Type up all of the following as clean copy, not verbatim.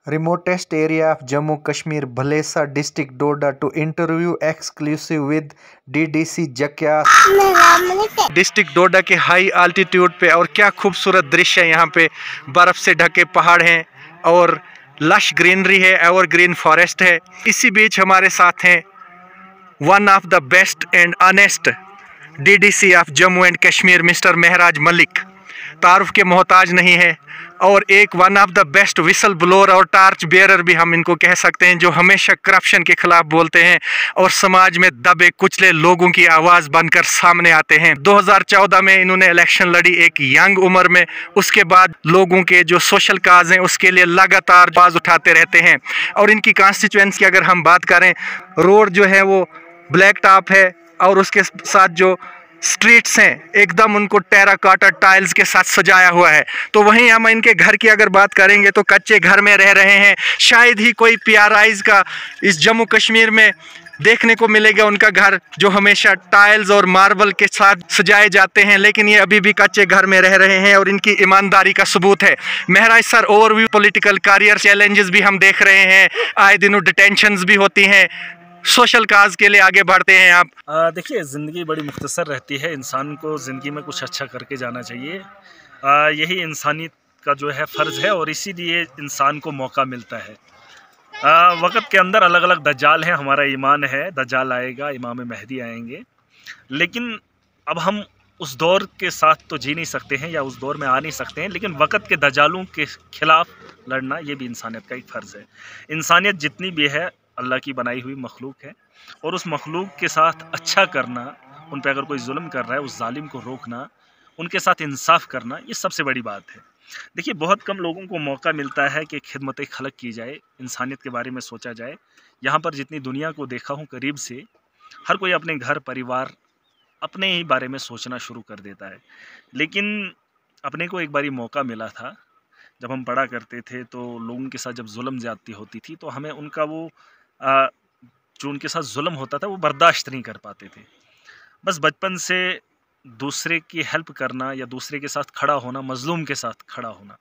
remotest area of Jammu Kashmir, Bhalesa district, Doda, to interview exclusive with DDC Jakia district Doda के high altitude पे। और क्या खूबसूरत दृश्य है, यहाँ पे बर्फ से ढके पहाड़ हैं और लश ग्रीनरी है, एवरग्रीन फॉरेस्ट है। इसी बीच हमारे साथ हैं one of the best and honest DDC of Jammu and Kashmir mister Mehraj Malik, तारुफ के मोहताज नहीं है, और एक one of the best whistle blower और टार्च बेयरर भी हम इनको कह सकते हैं, जो हमेशा करप्शन के खिलाफ बोलते हैं और समाज में दबे कुचले लोगों की आवाज़ बनकर सामने आते हैं। 2014 में इन्होंने इलेक्शन लड़ी एक यंग उम्र में, उसके बाद लोगों के जो सोशल काज हैं उसके लिए लगातार आवाज़ उठाते रहते हैं। और इनकी कॉन्स्टिट्यूएंसी की अगर हम बात करें, रोड जो है वो ब्लैक टॉप है और उसके साथ जो स्ट्रीट्स हैं एकदम उनको टेराकोटा टाइल्स के साथ सजाया हुआ है। तो वहीं हम इनके घर की अगर बात करेंगे तो कच्चे घर में रह रहे हैं। शायद ही कोई पीआरआईज का इस जम्मू कश्मीर में देखने को मिलेगा उनका घर जो हमेशा टाइल्स और मार्बल के साथ सजाए जाते हैं, लेकिन ये अभी भी कच्चे घर में रह रहे हैं और इनकी ईमानदारी का सबूत है। Mehraj sir, overview political career challenges भी हम देख रहे हैं, आए दिनों डिटेंशंस भी होती हैं, सोशल काज के लिए आगे बढ़ते हैं आप। देखिए, ज़िंदगी बड़ी मुख्तसर रहती है, इंसान को ज़िंदगी में कुछ अच्छा करके जाना चाहिए। यही इंसानियत का जो है फ़र्ज़ है और इसीलिए इंसान को मौका मिलता है। वक़्त के अंदर अलग अलग दज्जाल हैं, हमारा ईमान है दज्जाल आएगा, इमाम मेहदी आएंगे, लेकिन अब हम उस दौर के साथ तो जी नहीं सकते हैं या उस दौर में आ नहीं सकते हैं, लेकिन वक़्त के दज्जालों के ख़िलाफ़ लड़ना ये भी इंसानियत का एक फ़र्ज़ है। इंसानियत जितनी भी है अल्लाह की बनाई हुई मखलूक है और उस मखलूक के साथ अच्छा करना, उन पे अगर कोई जुल्म कर रहा है उस जालिम को रोकना, उनके साथ इंसाफ करना, ये सबसे बड़ी बात है। देखिए, बहुत कम लोगों को मौका मिलता है कि खिदमत खलक की जाए, इंसानियत के बारे में सोचा जाए। यहाँ पर जितनी दुनिया को देखा हूँ करीब से, हर कोई अपने घर परिवार अपने ही बारे में सोचना शुरू कर देता है। लेकिन अपने को एक बारी मौका मिला था, जब हम पढ़ा करते थे तो लोगों के साथ जब जुल्म ज़्यादती होती थी तो हमें उनका वो जो उनके साथ जुल्म होता था वो बर्दाश्त नहीं कर पाते थे। बस बचपन से दूसरे की हेल्प करना या दूसरे के साथ खड़ा होना, मज़लूम के साथ खड़ा होना,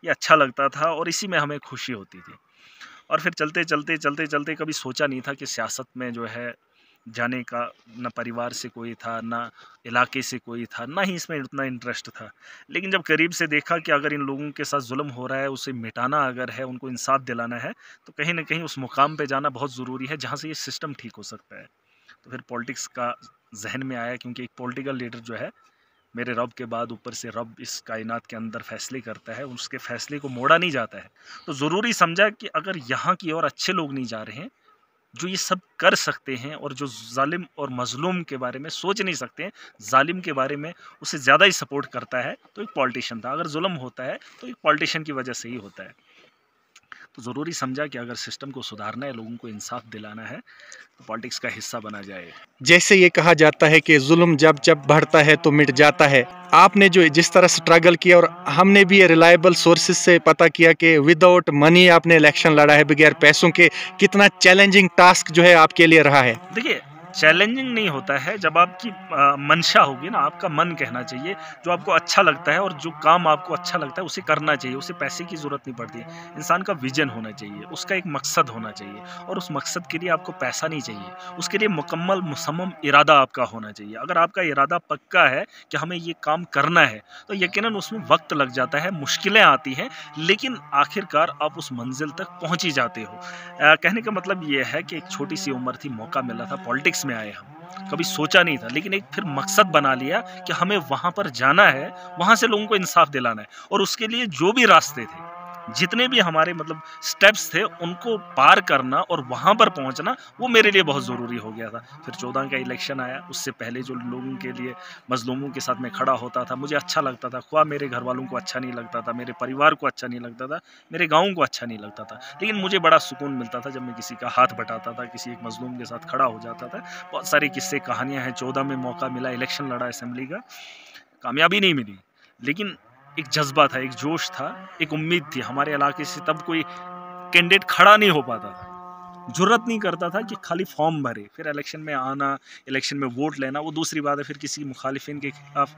ये अच्छा लगता था और इसी में हमें खुशी होती थी। और फिर चलते चलते कभी सोचा नहीं था कि सियासत में जो है जाने का, ना परिवार से कोई था, ना इलाके से कोई था, ना ही इसमें उतना इंटरेस्ट था। लेकिन जब करीब से देखा कि अगर इन लोगों के साथ जुल्म हो रहा है, उसे मिटाना अगर है, उनको इंसाफ दिलाना है, तो कहीं ना कहीं उस मुकाम पे जाना बहुत ज़रूरी है जहाँ से ये सिस्टम ठीक हो सकता है। तो फिर पॉलिटिक्स का जहन में आया, क्योंकि एक पॉलिटिकल लीडर जो है, मेरे रब के बाद ऊपर से रब इस कायनात के अंदर फैसले करता है, उसके फैसले को मोड़ा नहीं जाता है। तो ज़रूरी समझा कि अगर यहाँ की और अच्छे लोग नहीं जा रहे हैं जो ये सब कर सकते हैं और जो जालिम और मज़लूम के बारे में सोच नहीं सकते हैं, जालिम के बारे में उससे ज़्यादा ही सपोर्ट करता है, तो एक पॉलिटिशियन था। अगर जुल्म होता है तो एक पॉलिटिशियन की वजह से ही होता है। तो ज़रूरी समझा कि अगर सिस्टम को सुधारना है, लोगों को इंसाफ दिलाना है, तो पॉलिटिक्स का हिस्सा बना जाए। जैसे ये कहा जाता है कि जुल्म जब जब बढ़ता है तो मिट जाता है, आपने जो जिस तरह स्ट्रगल किया और हमने भी ये रिलायबल सोर्सेज से पता किया कि विदाउट मनी आपने इलेक्शन लड़ा है, बगैर पैसों के, कितना चैलेंजिंग टास्क जो है आपके लिए रहा है। देखिए, चैलेंजिंग नहीं होता है जब आपकी मंशा होगी ना, आपका मन कहना चाहिए, जो आपको अच्छा लगता है और जो काम आपको अच्छा लगता है उसे करना चाहिए। उसे पैसे की ज़रूरत नहीं पड़ती है। इंसान का विजन होना चाहिए, उसका एक मकसद होना चाहिए और उस मकसद के लिए आपको पैसा नहीं चाहिए, उसके लिए मुकम्मल मुसम्मम इरादा आपका होना चाहिए। अगर आपका इरादा पक्का है कि हमें ये काम करना है, तो यकीनन उसमें वक्त लग जाता है, मुश्किलें आती हैं, लेकिन आखिरकार आप उस मंजिल तक पहुँच ही जाते हो। कहने का मतलब ये है कि एक छोटी सी उम्र थी, मौका मिला था, पॉलिटिक्स में आए हम, कभी सोचा नहीं था, लेकिन एक फिर मकसद बना लिया कि हमें वहाँ पर जाना है, वहाँ से लोगों को इंसाफ दिलाना है और उसके लिए जो भी रास्ते थे, जितने भी हमारे मतलब स्टेप्स थे, उनको पार करना और वहाँ पर पहुँचना, वो मेरे लिए बहुत ज़रूरी हो गया था। फिर 14 का इलेक्शन आया, उससे पहले जो लोगों के लिए, मज़लूमों के साथ मैं खड़ा होता था, मुझे अच्छा लगता था। ख्वाह मेरे घर वालों को अच्छा नहीं लगता था, मेरे परिवार को अच्छा नहीं लगता था, मेरे गाँव को अच्छा नहीं लगता था, लेकिन मुझे बड़ा सुकून मिलता था जब मैं किसी का हाथ बटाता था, किसी एक मज़लूम के साथ खड़ा हो जाता था। बहुत सारी किस्से कहानियाँ हैं। 14 में मौका मिला, इलेक्शन लड़ा असेंबली का, कामयाबी नहीं मिली, लेकिन एक जज्बा था, एक जोश था, एक उम्मीद थी। हमारे इलाके से तब कोई कैंडिडेट खड़ा नहीं हो पाता था, जुर्रत नहीं करता था कि खाली फॉर्म भरे, फिर इलेक्शन में आना, इलेक्शन में वोट लेना वो दूसरी बात है, फिर किसी मुखालिफिन के खिलाफ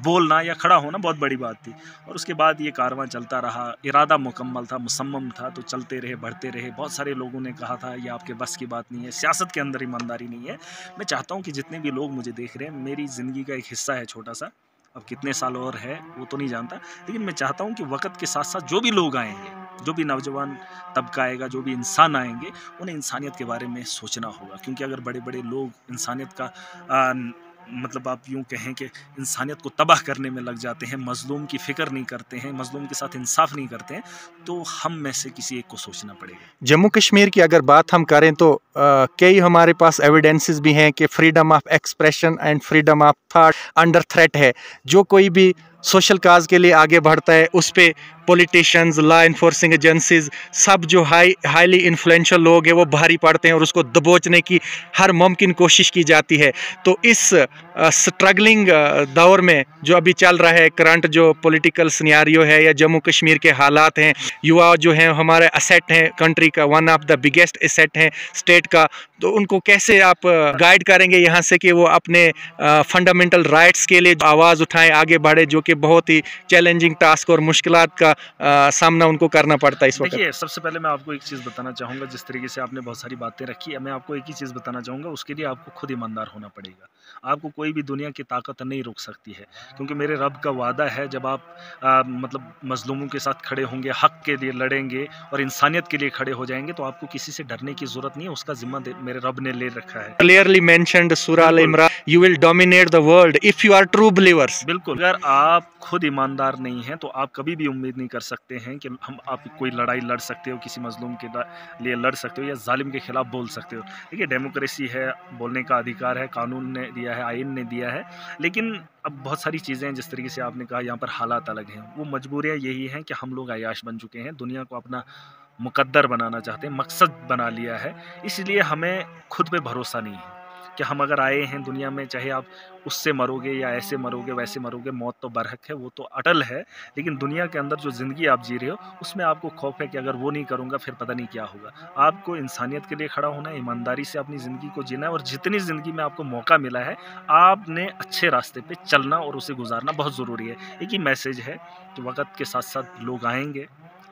बोलना या खड़ा होना बहुत बड़ी बात थी। और उसके बाद ये कारवां चलता रहा, इरादा मुकम्मल था, मुसम्मम था, तो चलते रहे, बढ़ते रहे। बहुत सारे लोगों ने कहा था ये आपके बस की बात नहीं है, सियासत के अंदर ईमानदारी नहीं है। मैं चाहता हूँ कि जितने भी लोग मुझे देख रहे हैं, मेरी ज़िंदगी का एक हिस्सा है छोटा सा, अब कितने साल और है वो तो नहीं जानता, लेकिन मैं चाहता हूँ कि वक्त के साथ साथ जो भी लोग आएंगे, जो भी नौजवान तबका आएगा, जो भी इंसान आएंगे, उन्हें इंसानियत के बारे में सोचना होगा। क्योंकि अगर बड़े बड़े लोग इंसानियत का मतलब आप यूँ कहें कि इंसानियत को तबाह करने में लग जाते हैं, मज़लूम की फ़िक्र नहीं करते हैं, मज़लूम के साथ इंसाफ नहीं करते हैं, तो हम में से किसी एक को सोचना पड़ेगा। जम्मू कश्मीर की अगर बात हम करें तो कई हमारे पास एविडेंसेस भी हैं कि freedom of expression and freedom of thought under threat है। जो कोई भी सोशल काज के लिए आगे बढ़ता है उस पे पॉलिटिशियंस, लॉ इन्फोर्सिंग एजेंसीज, सब जो हाईली इन्फ्लुएंशियल लोग हैं वो भारी पड़ते हैं और उसको दबोचने की हर मुमकिन कोशिश की जाती है। तो इस स्ट्रगलिंग दौर में जो अभी चल रहा है, करंट जो पॉलिटिकल सिनेरियो है या जम्मू कश्मीर के हालात हैं, युवा जो हैं हमारे असेट हैं कंट्री का, one of the biggest asset हैं स्टेट का, तो उनको कैसे आप गाइड करेंगे यहाँ से कि वो अपने फंडामेंटल राइट्स के लिए आवाज़ उठाएं, आगे बढ़े, जो कि बहुत ही चैलेंजिंग टास्क और मुश्किलात का सामना उनको करना पड़ता है इस वक्त? देखिए, सबसे पहले मैं आपको एक चीज़ बताना चाहूँगा, जिस तरीके से आपने बहुत सारी बातें रखी है, मैं आपको एक ही चीज़ बताना चाहूँगा, उसके लिए आपको खुद ईमानदार होना पड़ेगा। आपको कोई भी दुनिया की ताकत नहीं रोक सकती है, क्योंकि मेरे रब का वादा है, जब आप मतलब मज़लूमों के साथ खड़े होंगे, हक़ के लिए लड़ेंगे और इंसानियत के लिए खड़े हो जाएंगे, तो आपको किसी से डरने की ज़रूरत नहीं है, उसका ज़िम्मा मेरे रब ने ले रखा है। Clearly mentioned Surah Al Imran, you will dominate the world if you are true believers. बिल्कुल, अगर आप खुद ईमानदार नहीं हैं, तो आप कभी भी उम्मीद नहीं कर सकते हैं कि आप कोई लड़ाई लड़ सकते हो, किसी मज़लूम के लिए लड़ सकते हो या ज़ालिम के खिलाफ बोल सकते हो। देखिए, डेमोक्रेसी है, बोलने का अधिकार है, कानून ने दिया है, आइन ने दिया है, लेकिन अब बहुत सारी चीज़ें हैं, जिस तरीके से आपने कहा यहाँ पर हालात अलग हैं। वो मजबूरियाँ यही हैं कि हम लोग अय्याश बन चुके हैं, दुनिया को अपना मुकद्दर बनाना चाहते हैं, मकसद बना लिया है, इसलिए हमें खुद पे भरोसा नहीं है कि हम अगर आए हैं दुनिया में, चाहे आप उससे मरोगे या ऐसे मरोगे, वैसे मरोगे, मौत तो बरहक है, वो तो अटल है, लेकिन दुनिया के अंदर जो ज़िंदगी आप जी रहे हो, उसमें आपको खौफ है कि अगर वो नहीं करूँगा फिर पता नहीं क्या होगा। आपको इंसानियत के लिए खड़ा होना है, ईमानदारी से अपनी ज़िंदगी को जीना है, और जितनी ज़िंदगी में आपको मौका मिला है, आपने अच्छे रास्ते पे चलना और उसे गुजारना बहुत ज़रूरी है। एक ही मैसेज है कि वक़्त के साथ-साथ लोग आएँगे,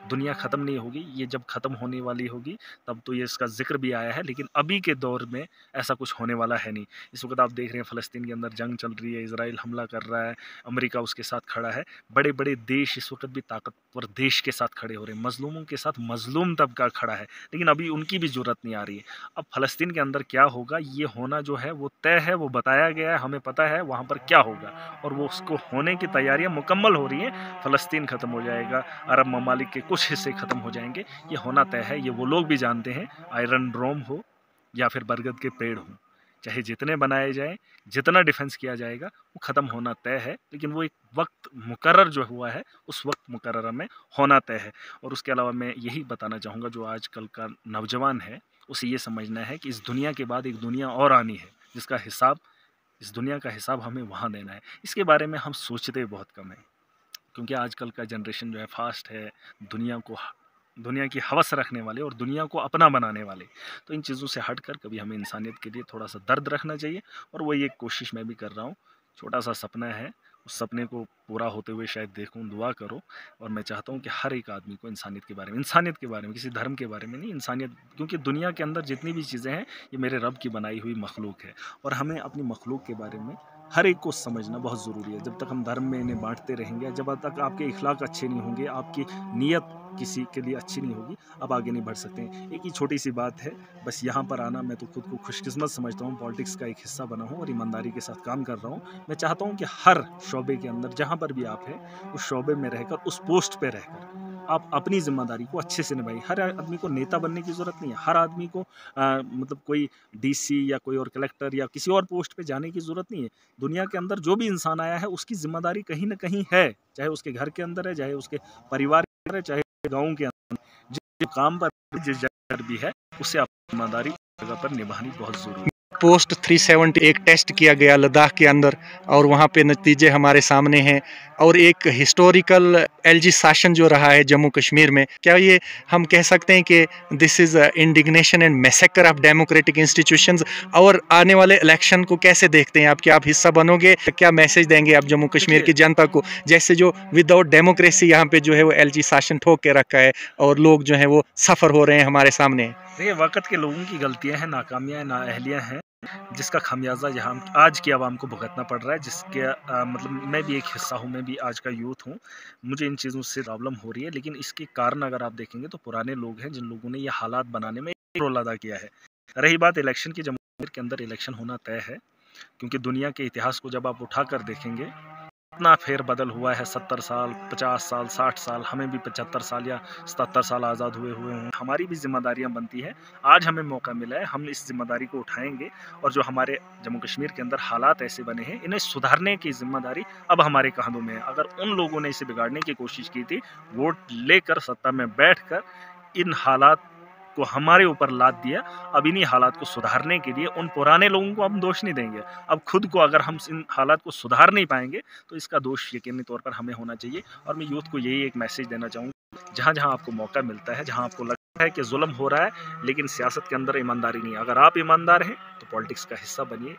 दुनिया ख़त्म नहीं होगी, ये जब ख़त्म होने वाली होगी तब तो ये इसका ज़िक्र भी आया है, लेकिन अभी के दौर में ऐसा कुछ होने वाला है नहीं। इस वक़्त आप देख रहे हैं फ़लस्तीन के अंदर जंग चल रही है, इज़राइल हमला कर रहा है, अमेरिका उसके साथ खड़ा है, बड़े-बड़े देश इस वक़्त भी ताकतवर देश के साथ खड़े हो रहे हैं, मज़लूमों के साथ मज़लूम तबका खड़ा है, लेकिन अभी उनकी भी ज़रूरत नहीं आ रही है। अब फ़लस्तीन के अंदर क्या होगा, ये होना जो है वो तय है, वो बताया गया है, हमें पता है वहाँ पर क्या होगा, और वो उसको होने की तैयारियाँ मुकम्मल हो रही हैं। फ़लस्तीन ख़त्म हो जाएगा, अरब ममालिक के कुछ हिस्से ख़त्म हो जाएंगे, ये होना तय है, ये वो लोग भी जानते हैं। आयरन डोम हो या फिर बरगद के पेड़ हों, चाहे जितने बनाए जाएं, जितना डिफेंस किया जाएगा, वो ख़त्म होना तय है, लेकिन वो एक वक्त मुकर्रर जो हुआ है, उस वक्त मुकर्रर में होना तय है। और उसके अलावा मैं यही बताना चाहूँगा, जो आजकल का नौजवान है उसे ये समझना है कि इस दुनिया के बाद एक दुनिया और आनी है, जिसका हिसाब, इस दुनिया का हिसाब हमें वहाँ देना है। इसके बारे में हम सोचते बहुत कम हैं, क्योंकि आजकल का जनरेशन जो है फास्ट है, दुनिया की हवस रखने वाले और दुनिया को अपना बनाने वाले। तो इन चीज़ों से हटकर कभी हमें इंसानियत के लिए थोड़ा सा दर्द रखना चाहिए, और वही एक कोशिश मैं भी कर रहा हूँ। छोटा सा सपना है, उस सपने को पूरा होते हुए शायद देखूँ, दुआ करो। और मैं चाहता हूँ कि हर एक आदमी को इंसानियत के बारे में, किसी धर्म के बारे में नहीं, इंसानियत, क्योंकि दुनिया के अंदर जितनी भी चीज़ें हैं ये मेरे रब की बनाई हुई मखलूक है, और हमें अपनी मखलूक के बारे में हर एक को समझना बहुत ज़रूरी है। जब तक हम धर्म में इन्हें बांटते रहेंगे, जब तक आपके इखलाक अच्छे नहीं होंगे, आपकी नीयत किसी के लिए अच्छी नहीं होगी, आप आगे नहीं बढ़ सकते हैं। एक ही छोटी सी बात है, बस यहाँ पर आना, मैं तो खुद को खुशकिस्मत समझता हूँ, पॉलिटिक्स का एक हिस्सा बना हूँ और ईमानदारी के साथ काम कर रहा हूँ। मैं चाहता हूँ कि हर शोबे के अंदर, जहाँ पर भी आप हैं, उस शोबे में रहकर, उस पोस्ट पर रहकर आप अपनी ज़िम्मेदारी को अच्छे से निभाइए। हर आदमी को नेता बनने की ज़रूरत नहीं है, हर आदमी को मतलब कोई डीसी या कोई और कलेक्टर या किसी और पोस्ट पे जाने की ज़रूरत नहीं है। दुनिया के अंदर जो भी इंसान आया है, उसकी ज़िम्मेदारी कहीं न कहीं है, चाहे उसके घर के अंदर है, चाहे उसके परिवार के अंदर है, चाहे गाँव के अंदर, जिस काम पर, जिस जगह पर भी है, उससे अपनी ईमानदारी जगह पर निभानी बहुत ज़रूरी है। पोस्ट 370 एक टेस्ट किया गया लद्दाख के अंदर और वहाँ पे नतीजे हमारे सामने हैं। और एक हिस्टोरिकल एलजी शासन जो रहा है जम्मू कश्मीर में, क्या ये हम कह सकते हैं कि this is indignation and massacre of democratic institutions? और आने वाले इलेक्शन को कैसे देखते हैं आप? क्या आप हिस्सा बनोगे? क्या मैसेज देंगे आप जम्मू कश्मीर की जनता को, जैसे जो विदाउट डेमोक्रेसी यहाँ पे जो है वो एलजी शासन ठोक के रखा है और लोग जो है वो सफ़र हो रहे हैं हमारे सामने? देखिए, वक़्त के लोगों की गलतियां हैं, नाकामियां, नाअहलियां हैं, जिसका खामियाजा यहाँ आज की आवाम को भुगतना पड़ रहा है। जिसके मतलब मैं भी एक हिस्सा हूँ, मैं भी आज का यूथ हूँ, मुझे इन चीज़ों से प्रॉब्लम हो रही है। लेकिन इसके कारण अगर आप देखेंगे तो पुराने लोग हैं जिन लोगों ने ये हालात बनाने में एक रोल अदा किया है। रही बात इलेक्शन की, जम्मू कश्मीर के अंदर इलेक्शन होना तय है, क्योंकि दुनिया के इतिहास को जब आप उठा कर देखेंगे, इतना फेरबदल हुआ है। 70 साल, 50 साल, 60 साल, हमें भी 75 साल या 77 साल आज़ाद हुए हैं। हमारी भी जिम्मेदारियां बनती हैं। आज हमें मौका मिला है, हम इस जिम्मेदारी को उठाएंगे। और जो हमारे जम्मू कश्मीर के अंदर हालात ऐसे बने हैं, इन्हें सुधारने की जिम्मेदारी अब हमारे कंधों में है। अगर उन लोगों ने इसे बिगाड़ने की कोशिश की थी, वोट लेकर सत्ता में बैठकर इन हालात को हमारे ऊपर लाद दिया, अब इन्हीं हालात को सुधारने के लिए उन पुराने लोगों को हम दोष नहीं देंगे। अब खुद को अगर हम इन हालात को सुधार नहीं पाएंगे तो इसका दोष यकीनी तौर पर हमें होना चाहिए। और मैं यूथ को यही एक मैसेज देना चाहूँगा, जहाँ जहाँ आपको मौका मिलता है, जहाँ आपको लगता है कि जुल्म हो रहा है, लेकिन सियासत के अंदर ईमानदारी नहीं है, अगर आप ईमानदार हैं तो पॉलिटिक्स का हिस्सा बनिए।